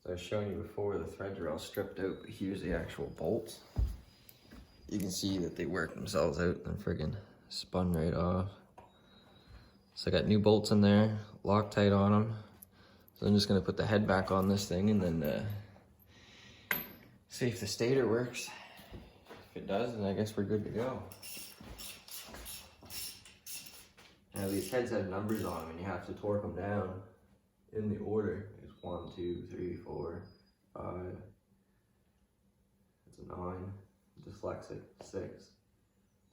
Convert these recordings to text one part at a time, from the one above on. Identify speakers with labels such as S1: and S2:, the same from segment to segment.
S1: So I was showing you before, the threads are all stripped out, but here's the actual bolts. You can see that they work themselves out and friggin' spun right off. So I got new bolts in there, Loctite on them. So I'm just gonna put the head back on this thing and then see if the stator works. If it does, then I guess we're good to go. Now these heads have numbers on them and you have to torque them down in the order. It's 1, 2, 3, 4, 5. It's a 9. Dyslexic. 6,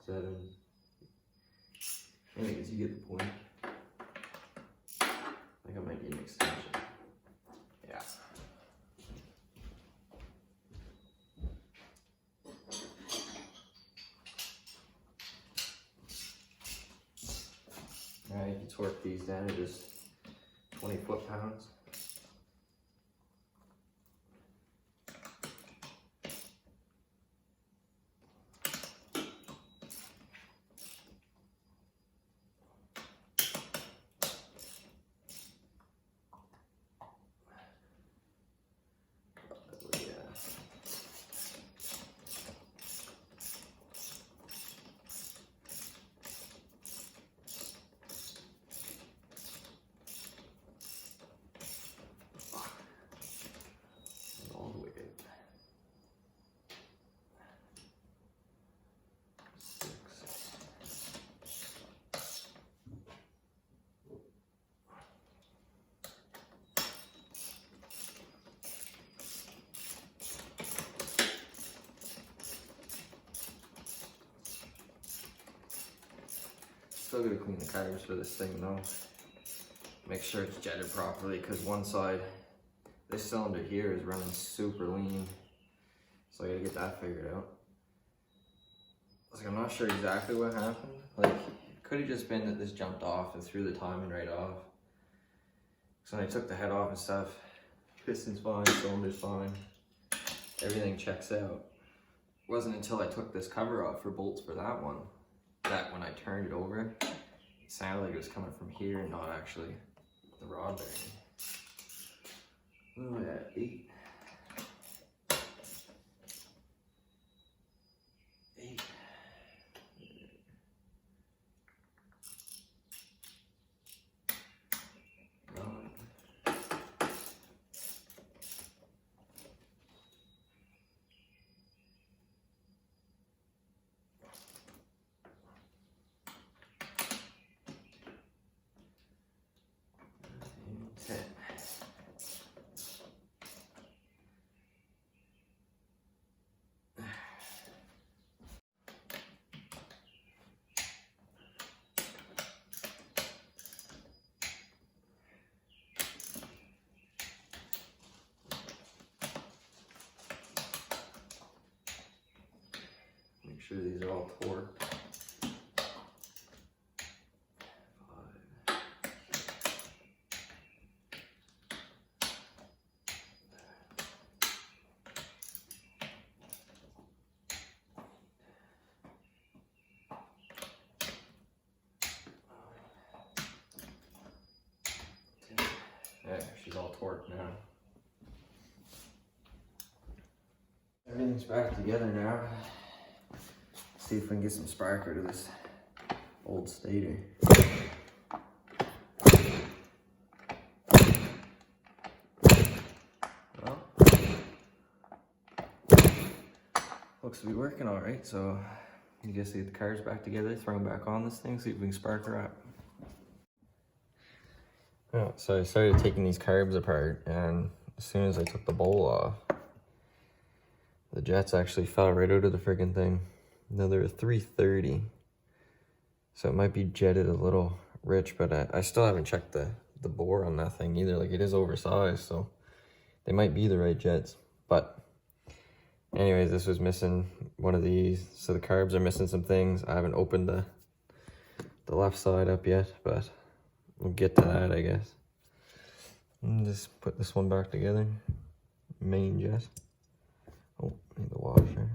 S1: 7. Anyways, you get the point. I think I might need an extension. Yeah. Alright, you torque these down to just 20 foot-pounds. Still gotta clean the carbs for this thing though. Make sure it's jetted properly because one side, this cylinder here is running super lean. So I gotta get that figured out. Like, I'm not sure exactly what happened. Like, it could have just been that this jumped off and threw the timing right off. So when I took the head off and stuff, piston's fine, cylinder's fine. Everything checks out. It wasn't until I took this cover off for bolts for that one that when I turned it over, it sounded like it was coming from here and not actually the rod bearing. What am I at? 8. 8. 9. 10. Make sure these are all torqued. 5. There, she's all torqued now. Everything's back together now. See if we can get some spark out of this old stator. Well, looks to be working all right, so you guys get the cars back together, throw them back on this thing, see if we can spark her up. Yeah, so I started taking these carbs apart, and as soon as I took the bowl off, the jets actually fell right out of the friggin' thing. Now they're a 330, so it might be jetted a little rich, but I still haven't checked the bore on that thing either. Like, it is oversized, so they might be the right jets. But anyways, this was missing one of these, so the carbs are missing some things. I haven't opened the left side up yet, but we'll get to that, I guess. And just put this one back together. Main jet. Oh, need the washer.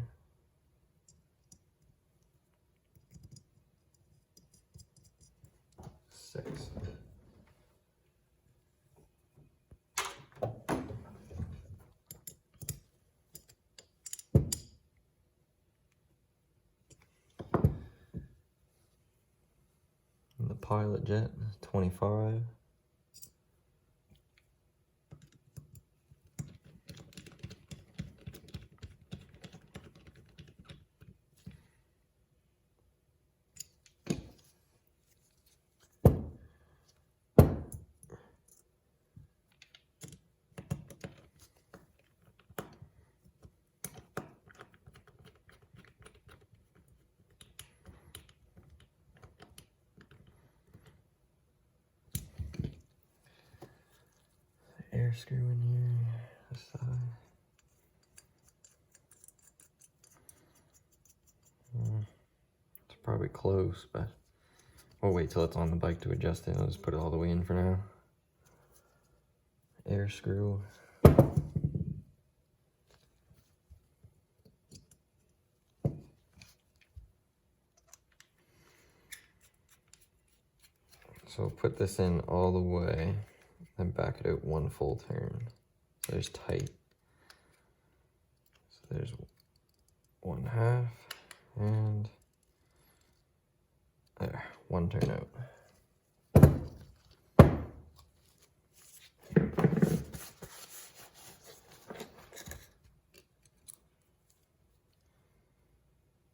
S1: pilot jet, 25. Air screw in here, this side. It's probably close, but we'll wait till it's on the bike to adjust it. I'll just put it all the way in for now. Air screw. So put this in all the way, then back it out one full turn. So there's tight. So there's 1/2, and there, one turn out.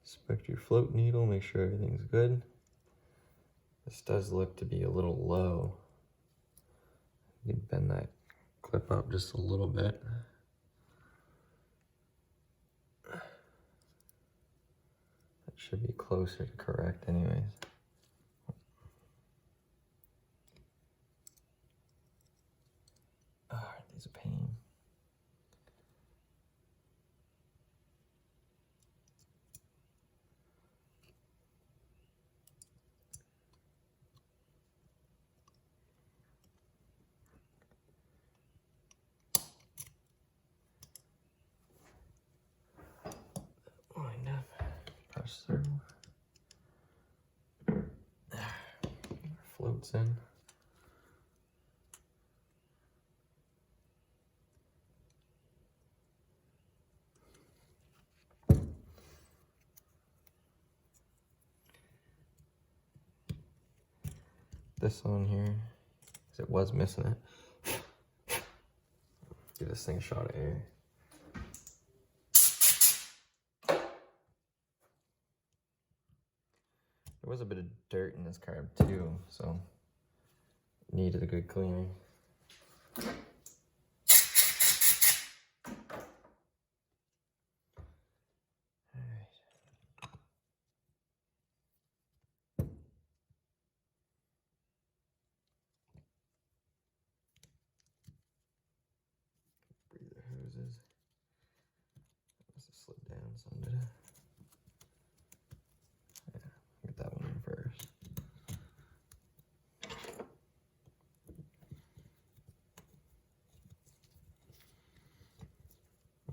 S1: Inspect your float needle, make sure everything's good. This does look to be a little low. You can bend that clip up just a little bit. That should be closer to correct anyways. Ah, these are a pain. Wind up, press through. Floats in. This on here, because it was missing it. Give this thing a shot of air. There was a bit of dirt in this carb too, so it needed a good cleaning. Breather hoses. Must have slid down some, did it? Yeah, get that one in first.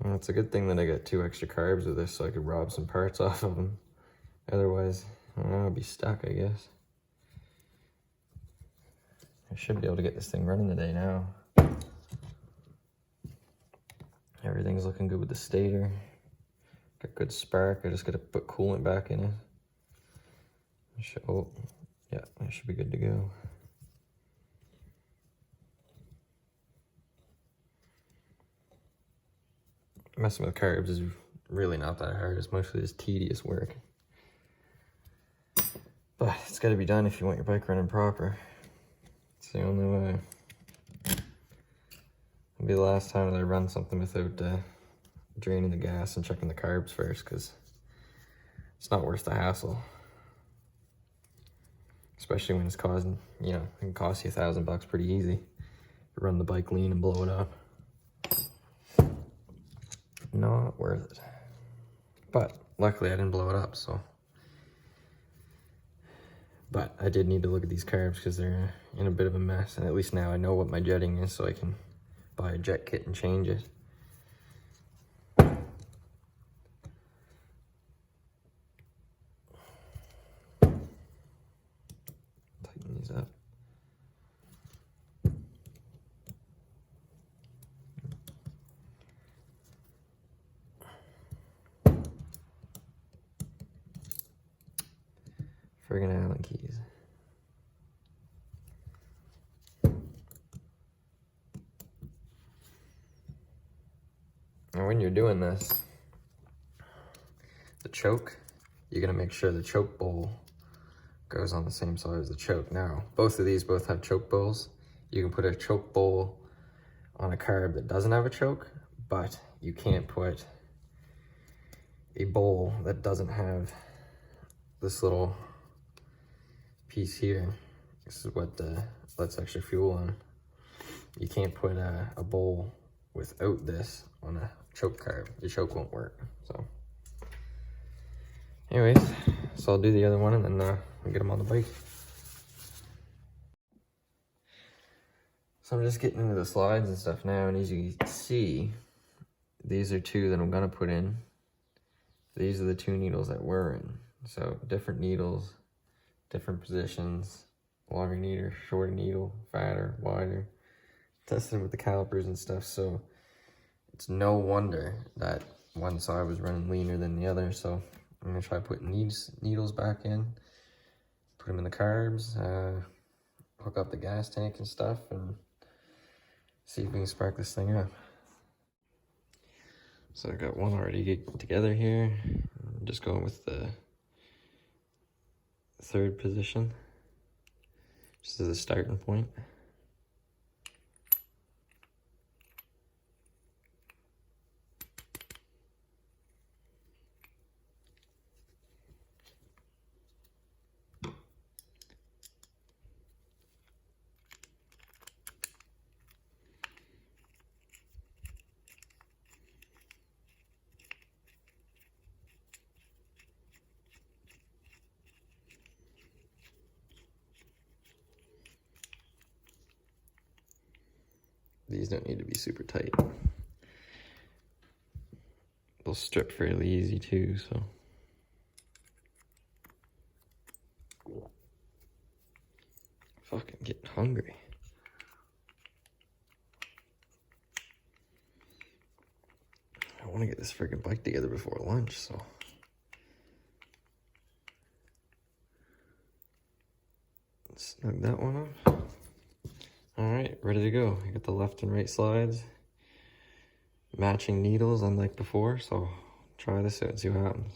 S1: Well, it's a good thing that I got 2 extra carbs with this so I could rob some parts off of them. Otherwise, I don't know, I'd be stuck, I guess. I should be able to get this thing running today now. Everything's looking good with the stator. Got good spark. I just got to put coolant back in it. Oh, yeah, I should be good to go. Messing with carbs is really not that hard. It's mostly just tedious work. But it's got to be done if you want your bike running proper. It's the only way. It'll be the last time that I run something without draining the gas and checking the carbs first, because it's not worth the hassle. Especially when it's causing, you know, it can cost you $1,000 pretty easy to run the bike lean and blow it up. Not worth it. But luckily I didn't blow it up, so. But I did need to look at these carbs because they're in a bit of a mess, and at least now I know what my jetting is, so I can buy a jet kit and change it. Tighten these up. Friggin' Allen keys. And when you're doing this, the choke, you're gonna make sure the choke bowl goes on the same side as the choke. Now, both of these both have choke bowls. You can put a choke bowl on a carb that doesn't have a choke, but you can't put a bowl that doesn't have this little piece here. This is what lets extra fuel on. You can't put a bowl without this on a choke carb. Your choke won't work. So anyways, so I'll do the other one and then we'll get them on the bike. So I'm just getting into the slides and stuff now, and as you can see, these are two that I'm gonna put in. These are the two needles that we're in. So different needles, different positions, longer needle, shorter needle, fatter, wider. Tested with the calipers and stuff, so it's no wonder that one side was running leaner than the other. So I'm gonna try putting these needles back in, put them in the carbs, hook up the gas tank and stuff, and see if we can spark this thing up. So I got one already get together here. I'm just going with the third position, just as a starting point. These don't need to be super tight. They'll strip fairly easy too, so. Fucking getting hungry. I want to get this freaking bike together before lunch, so. Let's snug that one up. All right, ready to go. I got the left and right slides. Matching needles unlike before, so try this out and see what happens.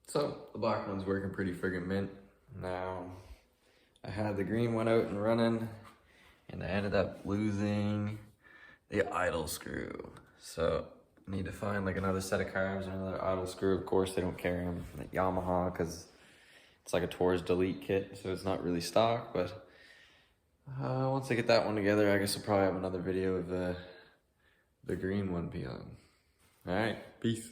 S1: So the black one's working pretty friggin' mint. Now, I had the green one out and running, and I ended up losing the idle screw. So I need to find like another set of carbs or another idle screw. Of course, they don't carry them at Yamaha because it's like a Tours Delete kit, so it's not really stock. But once I get that one together, I guess I'll probably have another video of the green one be on. All right, peace.